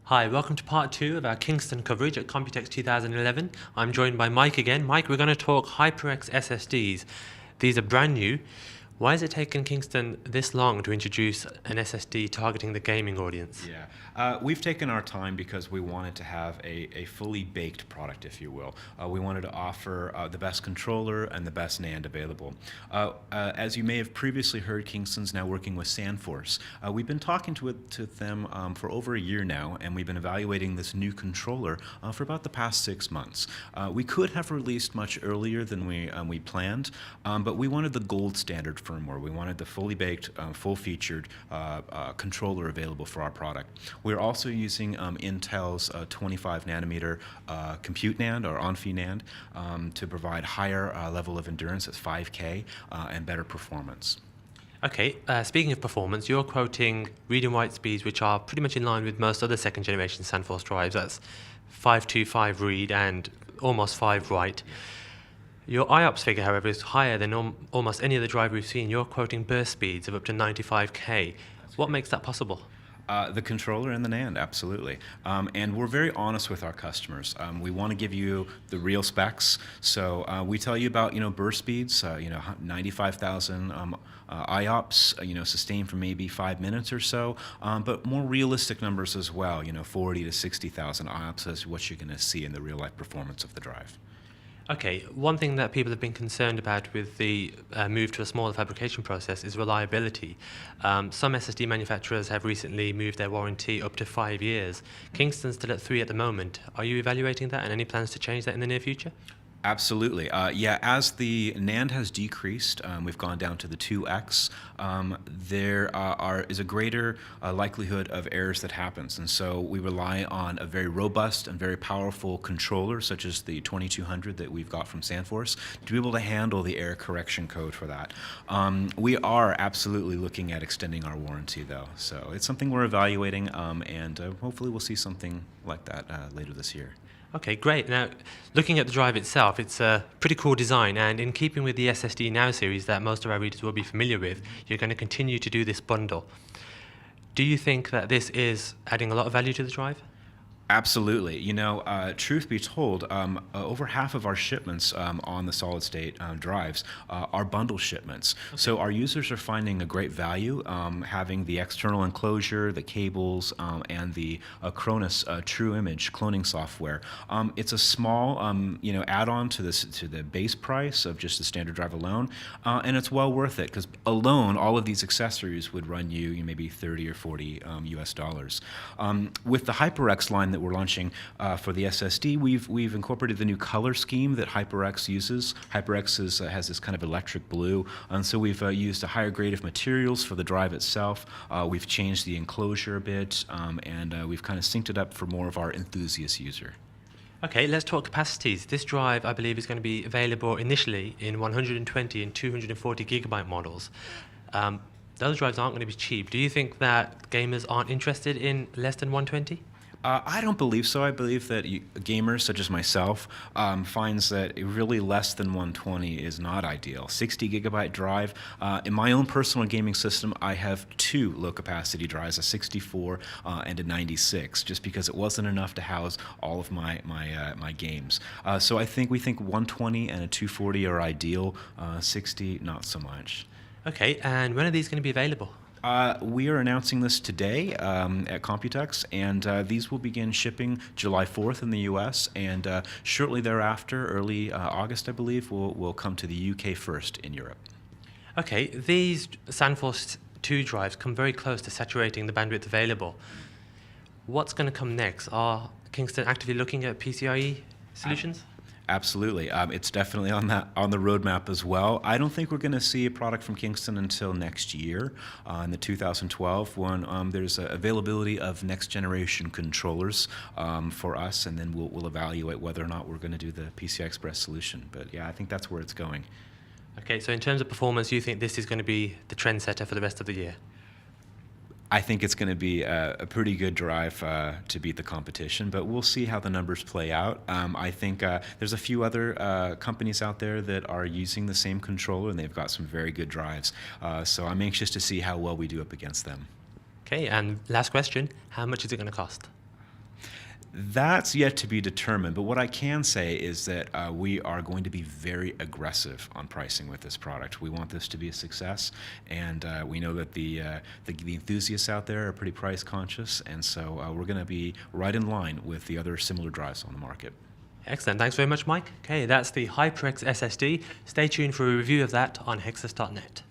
Hi, welcome to part two of our Kingston coverage at Computex 2011. I'm joined by Mike again. Mike, we're going to talk HyperX SSDs. These are brand new. Why has it taken Kingston this long to introduce an SSD targeting the gaming audience? We've taken our time because we wanted to have a fully baked product, if you will. We wanted to offer the best controller and the best NAND available. As you may have previously heard, Kingston's now working with Sandforce. We've been talking to them for over a year now, and we've been evaluating this new controller for about the past 6 months. We could have released much earlier than we planned, but we wanted the gold standard firmware. We wanted the fully baked, full-featured controller available for our product. We're also using Intel's 25 nanometer compute NAND or ONFI NAND to provide higher level of endurance at 5K and better performance. Okay, speaking of performance, you're quoting read and write speeds which are pretty much in line with most other second generation Sandforce drives. That's 525 read and almost 5 write. Your IOPS figure, however, is higher than almost any other drive we've seen. You're quoting burst speeds of up to 95K. What makes that possible? The controller and the NAND, absolutely. And we're very honest with our customers. We want to give you the real specs. So we tell you about, burst speeds, 95,000 IOPS, sustained for maybe 5 minutes or so, but more realistic numbers as well, 40 to 60,000 IOPS is what you're going to see in the real-life performance of the drive. Okay, one thing that people have been concerned about with the move to a smaller fabrication process is reliability. Some SSD manufacturers have recently moved their warranty up to 5 years. Kingston's still at 3 at the moment. Are you evaluating that and any plans to change that in the near future? Absolutely. As the NAND has decreased, we've gone down to the 2x, there is a greater likelihood of errors that happens. And so we rely on a very robust and very powerful controller, such as the 2200 that we've got from Sandforce, to be able to handle the error correction code for that. We are absolutely looking at extending our warranty, though. So it's something we're evaluating, and hopefully we'll see something like that later this year. Okay, great. Now, looking at the drive itself, it's a pretty cool design, and in keeping with the SSD Now series that most of our readers will be familiar with, you're going to continue to do this bundle. Do you think that this is adding a lot of value to the drive? Absolutely. Truth be told, over half of our shipments on the solid-state drives are bundle shipments. Okay. So our users are finding a great value having the external enclosure, the cables, and the Cronus True Image cloning software. It's a small, add-on to the base price of just the standard drive alone, and it's well worth it because alone, all of these accessories would run you maybe 30 or 40 US dollars. With the HyperX line that we're launching for the SSD, we've incorporated the new color scheme that HyperX uses. HyperX has this kind of electric blue, and so we've used a higher grade of materials for the drive itself. We've changed the enclosure a bit, and we've kind of synced it up for more of our enthusiast user. Okay, let's talk capacities. This drive, I believe, is going to be available initially in 120 and 240 gigabyte models. Those drives aren't going to be cheap. Do you think that gamers aren't interested in less than 120? I don't believe so. I believe that gamers such as myself finds that really less than 120 is not ideal. 60 gigabyte drive. In my own personal gaming system, I have 2 low capacity drives, a 64 and a 96, just because it wasn't enough to house all of my games. So we think 120 and a 240 are ideal. 60, not so much. Okay, and when are these going to be available? We are announcing this today at Computex, and these will begin shipping July 4th in the US, and shortly thereafter, early August, I believe, will come to the UK first in Europe. Okay, these Sandforce 2 drives come very close to saturating the bandwidth available. What's going to come next? Are Kingston actively looking at PCIe solutions? Absolutely. It's definitely on the roadmap as well. I don't think we're going to see a product from Kingston until next year, in the 2012, when there's availability of next generation controllers for us, and then we'll evaluate whether or not we're going to do the PCI Express solution. But yeah, I think that's where it's going. Okay, so in terms of performance, you think this is going to be the trendsetter for the rest of the year? I think it's going to be a pretty good drive to beat the competition, but we'll see how the numbers play out. I think there's a few other companies out there that are using the same controller, and they've got some very good drives. So I'm anxious to see how well we do up against them. Okay, and last question, how much is it going to cost? That's yet to be determined, but what I can say is that we are going to be very aggressive on pricing with this product. We want this to be a success, and we know that the enthusiasts out there are pretty price conscious, and so we're going to be right in line with the other similar drives on the market. Excellent. Thanks very much, Mike. Okay, that's the HyperX SSD. Stay tuned for a review of that on Hexus.net.